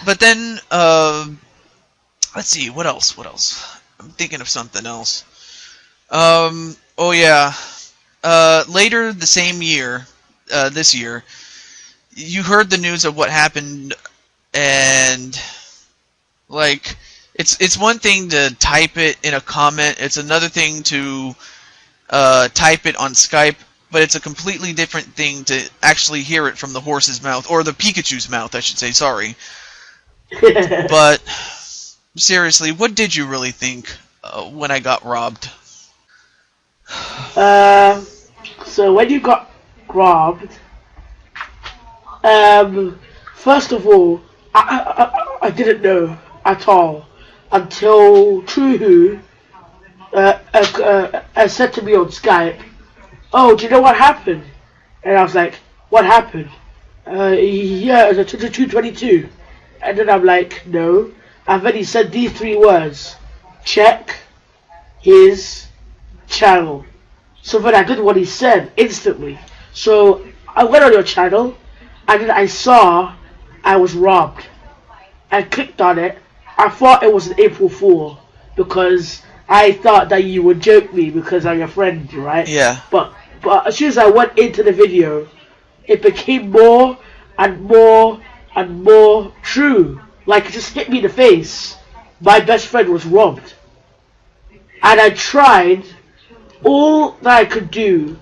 but then, let's see, what else? I'm thinking of something else. Oh yeah. Later the same year, this year, you heard the news of what happened, and like, it's one thing to type it in a comment. It's another thing to type it on Skype, but it's a completely different thing to actually hear it from the horse's mouth, or the Pikachu's mouth, I should say. Sorry. But seriously, what did you really think when I got robbed? So when you got robbed, first of all, I didn't know at all until TehJew said to me on Skype, "Oh, do you know what happened?" And I was like, "What happened?" Yeah, it's a TehJew22. And then I'm like, "No." And then he said these three words: "Check his channel." So then I did what he said instantly. So I went on your channel, and then I saw I was robbed. I clicked on it. I thought it was an April Fool because I thought that you would joke me because I'm your friend, right? Yeah. But as soon as I went into the video, it became more and more and more true. Like, it just hit me in the face. My best friend was robbed. And I tried all that I could do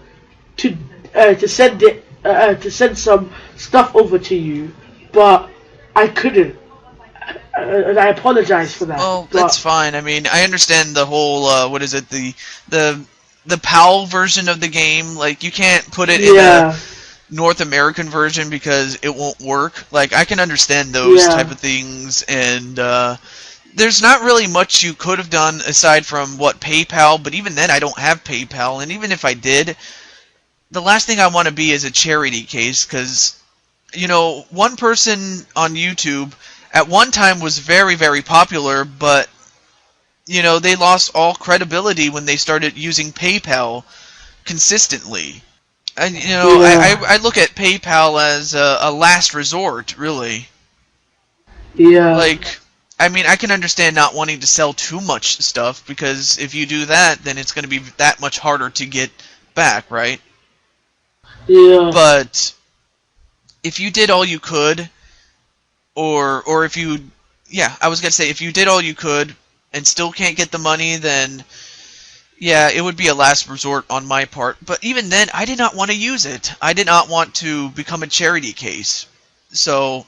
to send some stuff over to you, but I couldn't. And I apologize for that. Well, that's fine. I mean, I understand the whole what is it, the PAL version of the game. Like, you can't put it in a North American version because it won't work. Like, I can understand those type of things, and there's not really much you could have done aside from what PayPal. But even then, I don't have PayPal, and even if I did, the last thing I want to be is a charity case, because, you know, one person on YouTube at one time was very, very popular, but, you know, they lost all credibility when they started using PayPal consistently. And, you know, I look at PayPal as a last resort, really. Yeah. Like, I mean, I can understand not wanting to sell too much stuff, because if you do that, then it's going to be that much harder to get back, right? Yeah. But if you did all you could, or if you, I was going to say, if you did all you could and still can't get the money, then yeah, it would be a last resort on my part. But even then, I did not want to use it. I did not want to become a charity case. So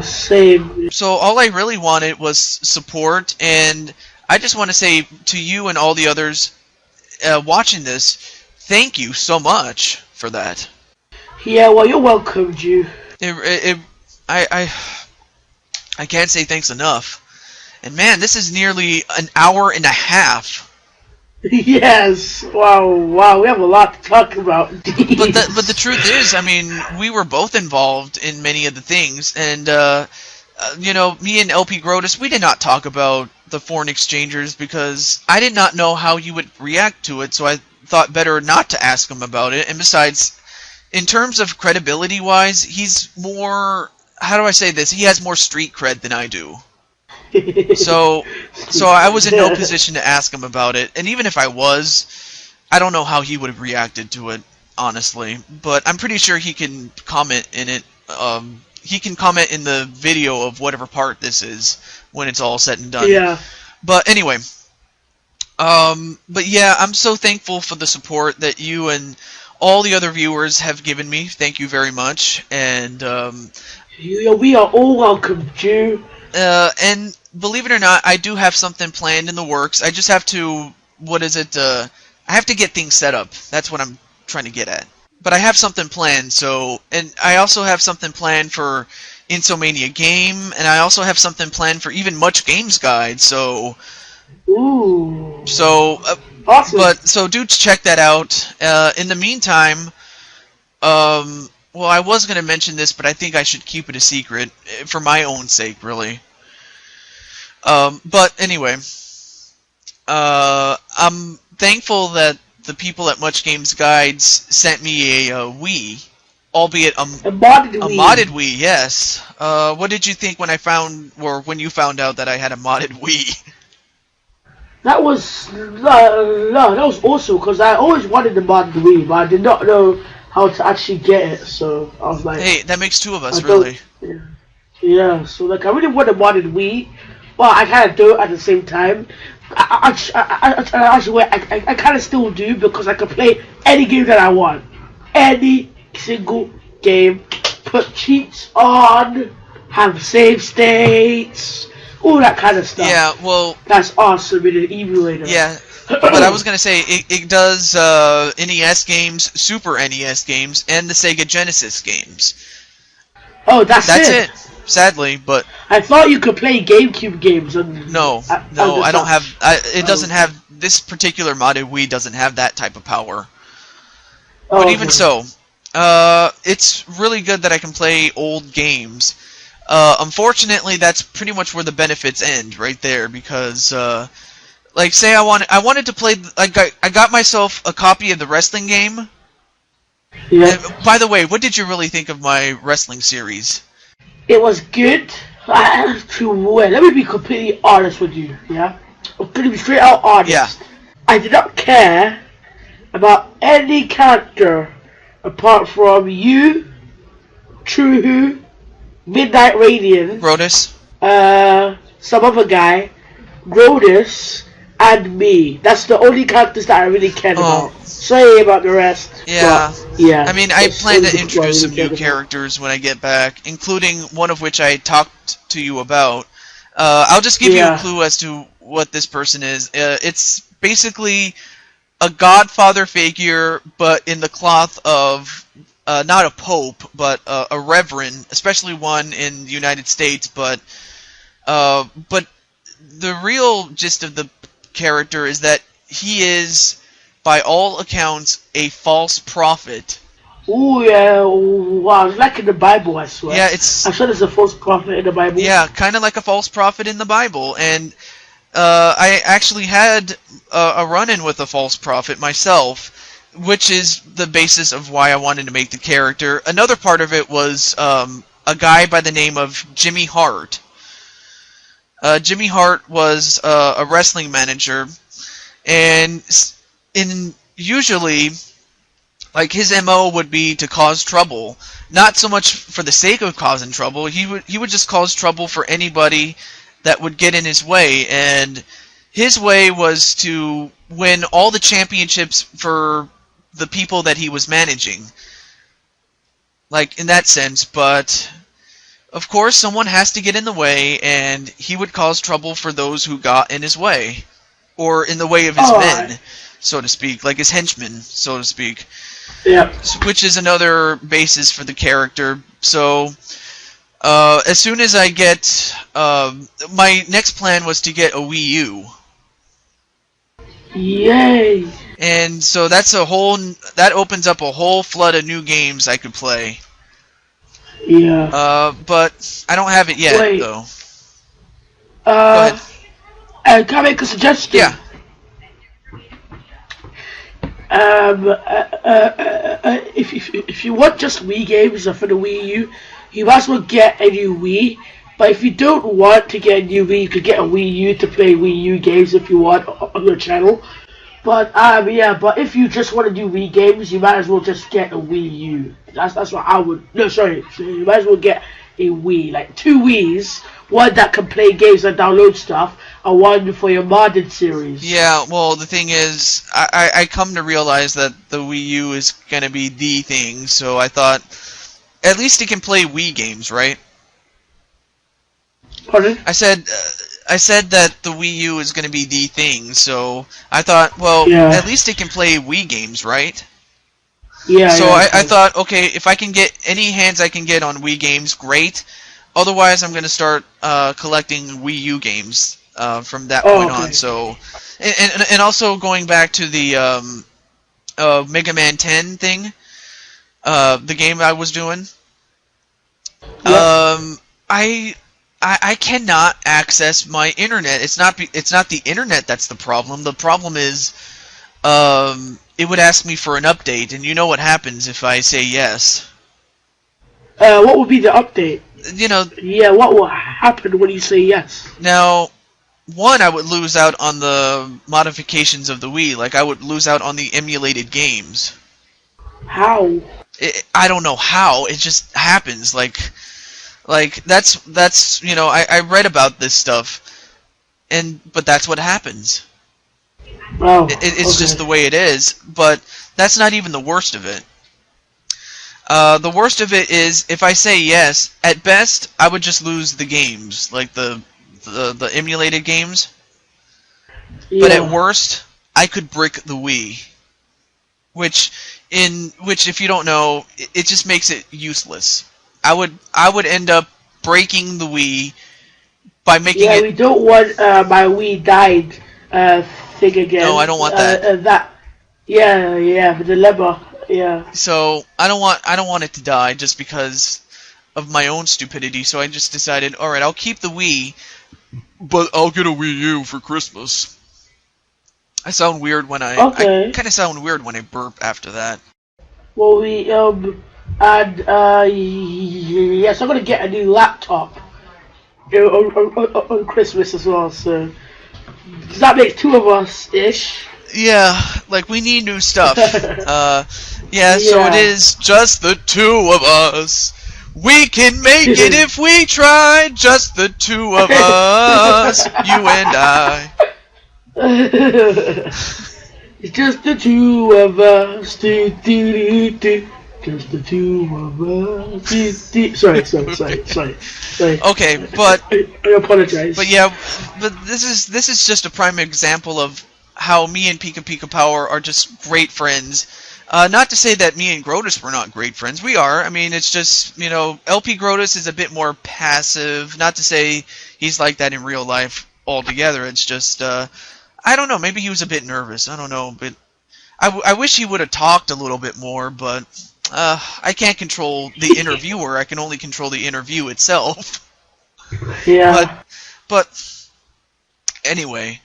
same. So all I really wanted was support, and I just want to say to you and all the others watching this, thank you so much for that. Yeah, well, you're welcome, Jew. I can't say thanks enough. And man, this is nearly an hour and a half. Yes. Wow. We have a lot to talk about. But the truth is, I mean, we were both involved in many of the things, and you know, me and LP Grotus, we did not talk about the foreign exchangers because I did not know how you would react to it, so I thought better not to ask him about it. And besides, in terms of credibility-wise, he's more, how do I say this? He has more street cred than I do. So I was in no position to ask him about it, and even if I was, I don't know how he would have reacted to it, honestly. But I'm pretty sure he can comment in it. He can comment in the video of whatever part this is when it's all said and done. Yeah. But anyway, but yeah, I'm so thankful for the support that you and all the other viewers have given me. Thank you very much, and we are all welcome, Jew. And believe it or not, I do have something planned in the works. I just have to, I have to get things set up. That's what I'm trying to get at. But I have something planned, and I also have something planned for Insomania Game, and I also have something planned for even Much Games Guide, so... Ooh. So, awesome. So do check that out. In the meantime, well, I was going to mention this, but I think I should keep it a secret, for my own sake, really. But anyway, I'm thankful that the people at Much Games Guides sent me a Wii, albeit A modded a Wii. modded Wii. Yes. What did you think when when you found out that I had a modded Wii? That was that was awesome because I always wanted the modded Wii, but I did not know how to actually get it. So I was like, hey, that makes two of us, really. Yeah. So like, I really want a modded Wii, but I kind of do at the same time. I kind of still do because I can play any game that I want, any single game. Put cheats on, have save states, all that kind of stuff. Yeah, well, that's awesome in an emulator. Yeah, but I was gonna say it does NES games, Super NES games, and the Sega Genesis games. Oh, that's it. Sadly, but I thought you could play GameCube games. No, I don't have. It doesn't have. This particular modded Wii doesn't have that type of power. But even so, it's really good that I can play old games. Unfortunately, that's pretty much where the benefits end, right there, because like, say I wanted to play. I got myself a copy of the wrestling game. Yeah. And, by the way, what did you really think of my wrestling series? It was good. Let me be completely honest with you, yeah? I'm gonna be straight out honest. Yeah. I did not care about any character apart from you, True, Midnight Radiant, Brodus? some other guy, Brodus, and me. That's the only characters that I really cared about. Sorry about the rest. Yeah. But, yeah. I mean, I plan to introduce some new characters when I get back, including one of which I talked to you about. I'll just give you a clue as to what this person is. It's basically a godfather figure, but in the cloth of not a pope, but a reverend, especially one in the United States. But the real gist of the character is that he is, by all accounts, a false prophet. Oh yeah, wow, it's like in the Bible, I swear. Yeah, I swear there's a false prophet in the Bible. Yeah, kind of like a false prophet in the Bible, and I actually had a run-in with a false prophet myself, which is the basis of why I wanted to make the character. Another part of it was a guy by the name of Jimmy Hart. Jimmy Hart was a wrestling manager, and usually, like, his MO would be to cause trouble, not so much for the sake of causing trouble. He would just cause trouble for anybody that would get in his way, and his way was to win all the championships for the people that he was managing. Like, in that sense, but of course someone has to get in the way, and he would cause trouble for those who got in his way, or in the way of his men, so to speak, like his henchmen, so to speak. Yeah. Which is another basis for the character. So, as soon as I get, my next plan was to get a Wii U. Yay! And so that opens up a whole flood of new games I could play. Yeah. But I don't have it yet, though. Go ahead. Can I make a suggestion? Yeah. If you want just Wii games for the Wii U, you might as well get a new Wii. But if you don't want to get a new Wii, you could get a Wii U to play Wii U games if you want on your channel. But but if you just want to do Wii games, you might as well just get a Wii U. That's what I would. No, sorry. You might as well get a Wii, like 2 Wiis, one that can play games and download stuff, and one for your modded series. Yeah, well, the thing is, I come to realize that the Wii U is going to be the thing, so I thought, at least it can play Wii games, right? Pardon? I said that the Wii U is going to be the thing, so I thought, well, at least it can play Wii games, right? Yeah. So I thought, okay, if I can get any hands I can get on Wii games, great. Otherwise, I'm going to start collecting Wii U games from that point on. So, and also going back to the Mega Man 10 thing, the game I was doing. Yep. I cannot access my internet. It's not the internet that's the problem. The problem is it would ask me for an update, and you know what happens if I say yes. What would be the update? You know. Yeah, what will happen when you say yes? Now, one, I would lose out on the modifications of the Wii. Like, I would lose out on the emulated games. How? I don't know how. It just happens. Like that's you know, I read about this stuff, but that's what happens. Oh, it's okay. just the way it is. But that's not even the worst of it. The worst of it is if I say yes, at best I would just lose the games, like the emulated games. Yeah. But at worst, I could brick the Wii, which if you don't know, it just makes it useless. I would end up breaking the Wii by making it. Yeah, we don't want my Wii died thing again. No, I don't want that. Yeah, the dilemma. Yeah. So I don't want it to die just because of my own stupidity. So I just decided, all right, I'll keep the Wii, but I'll get a Wii U for Christmas. I sound weird when I kind of sound weird when I burp after that. Well, yes, I'm gonna get a new laptop on Christmas as well. So does that make two of us ish? Yeah, like we need new stuff. Yeah, so it is just the two of us. We can make it if we try. Just the two of us, you and I. It's just the two of us. Do, do, do, do. Just the two of us. Do, do. Sorry. Okay, but I apologize. But yeah, but this is just a prime example of how me and PikaPikaPowah are just great friends. Not to say that me and Grotus were not great friends. We are. I mean, it's just, you know, LP Grotus is a bit more passive. Not to say he's like that in real life altogether. It's just, I don't know. Maybe he was a bit nervous. I don't know. But I wish he would have talked a little bit more. But I can't control the interviewer. I can only control the interview itself. Yeah. But anyway.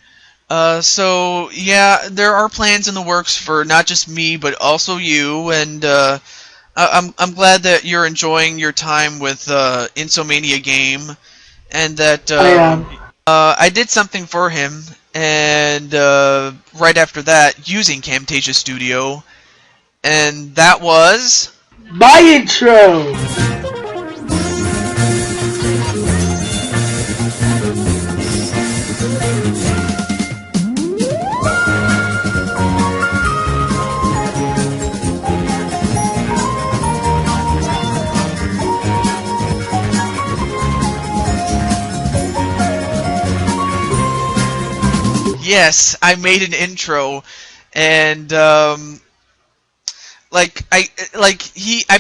So yeah, there are plans in the works for not just me, but also you, and I'm glad that you're enjoying your time with Insomania Game, and that I did something for him, and right after that, using Camtasia Studio, and that was my intro. Yes, I made an intro, and I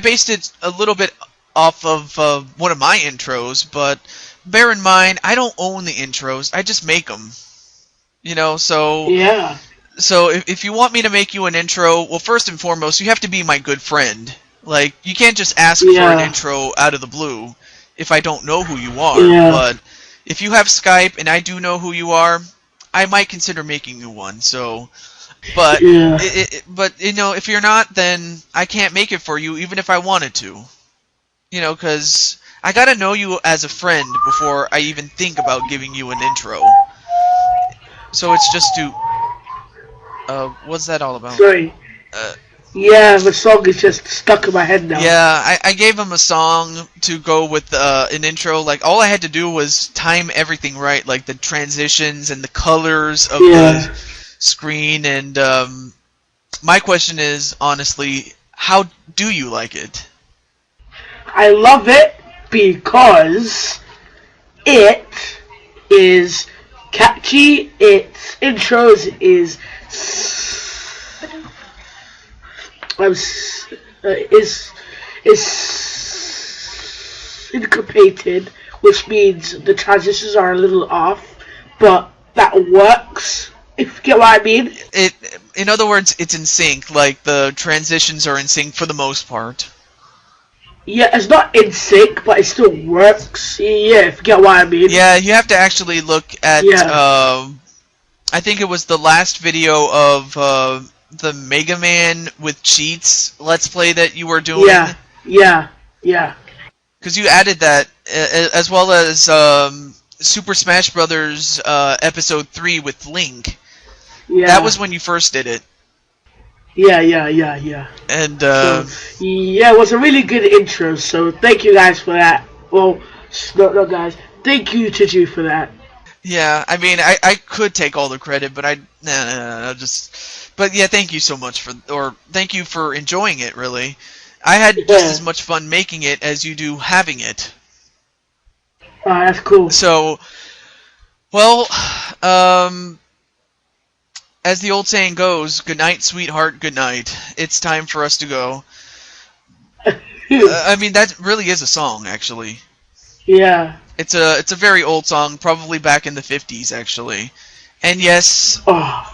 based it a little bit off of one of my intros, but bear in mind I don't own the intros. I just make them. You know, so yeah. So if you want me to make you an intro, well, first and foremost, you have to be my good friend. Like, you can't just ask for an intro out of the blue if I don't know who you are. Yeah. But if you have Skype and I do know who you are, I might consider making you one. So, but but you know, if you're not, then I can't make it for you, even if I wanted to. You know, because I gotta know you as a friend before I even think about giving you an intro. So it's just to. What's that all about? Sorry. Yeah, the song is just stuck in my head now. Yeah, I gave him a song to go with an intro. Like, all I had to do was time everything right, like the transitions and the colors of the screen. And my question is, honestly, how do you like it? I love it because it is catchy. Its intros is syncopated, which means the transitions are a little off, but that works, if you get what I mean. In other words, it's in sync, like the transitions are in sync for the most part. Yeah, it's not in sync, but it still works. Yeah, if you get what I mean. Yeah, you have to actually look at, I think it was the last video of the Mega Man with cheats Let's Play that you were doing. Yeah. because you added that as well as Super Smash Brothers Episode 3 with Link. Yeah. That was when you first did it. Yeah. And yeah, it was a really good intro. So thank you guys for that. Well, no guys, thank you TehJew for that. yeah, I mean, I could take all the credit, but but yeah, thank you so much thank you for enjoying it. Really, I had just as much fun making it as you do having it. That's cool. So, well, as the old saying goes, good night, sweetheart, good night. It's time for us to go. I mean, that really is a song, actually. Yeah. It's a very old song, probably back in the 50s, actually. And yes,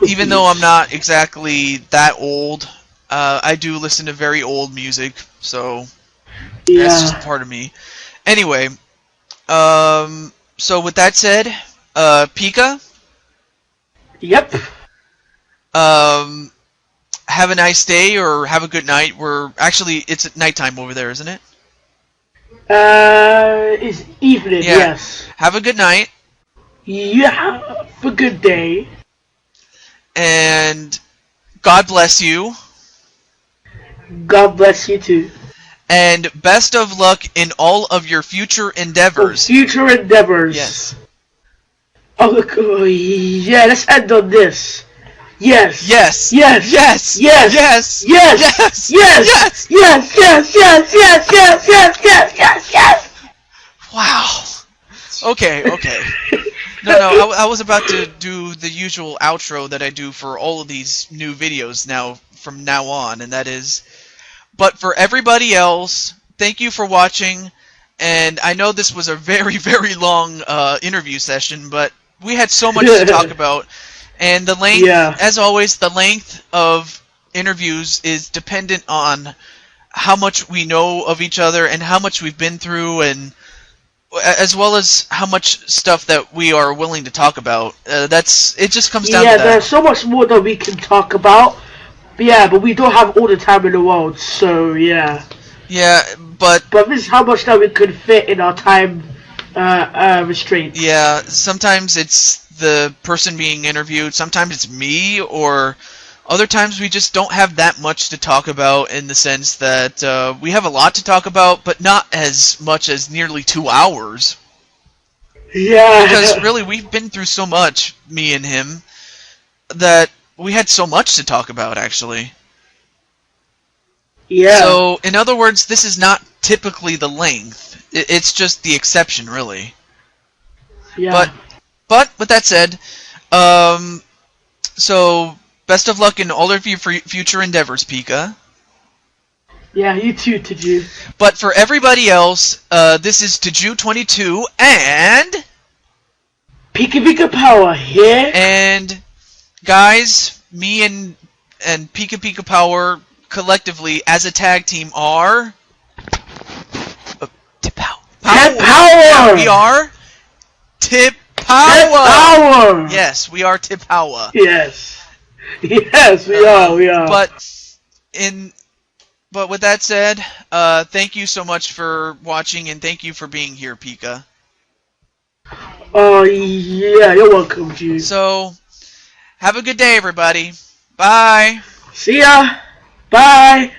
even though I'm not exactly that old, I do listen to very old music, so that's just part of me. Anyway, so with that said, Pika? Yep. Have a nice day or have a good night. It's at nighttime over there, isn't it? It's evening, yeah. Yes. Have a good night. Yeah, have a good day. And God bless you. God bless you too. And best of luck in all of your future endeavors. Future endeavors. Yes. Oh, yeah, let's end on this. Yes. Yes. Yes. Yes. Yes. Yes. Yes. Yes. Yes. Yes. Yes. Yes. Yes. Yes. Yes. Yes. Yes. Yes. Wow. Okay. No, I was about to do the usual outro that I do for all of these new videos from now on, and that is, but for everybody else, thank you for watching, and I know this was a very, very long interview session, but we had so much to talk about, and the length, as always, the length of interviews is dependent on how much we know of each other and how much we've been through, and as well as how much stuff that we are willing to talk about. It just comes down to that. Yeah, there's so much more that we can talk about. But we don't have all the time in the world, so yeah. Yeah, but this is how much that we could fit in our time restraints. Yeah, sometimes it's the person being interviewed, sometimes it's me, or other times we just don't have that much to talk about, in the sense that we have a lot to talk about, but not as much as nearly 2 hours. Yeah. Because really, we've been through so much, me and him, that we had so much to talk about, actually. Yeah. So, in other words, this is not typically the length. It's just the exception, really. Yeah. But with that said, so best of luck in all of your future endeavors, Pika. Yeah, you too, TehJew. But for everybody else, this is TehJew22 and PikaPikaPowah here. And guys, me and PikaPikaPowah collectively as a tag team are TehPower. Yeah, we are TehPower. Yes, we are TehPower. Yes, we are. But with that said, thank you so much for watching, and thank you for being here, Pika. Oh yeah, you're welcome, G. So, have a good day, everybody. Bye. See ya. Bye.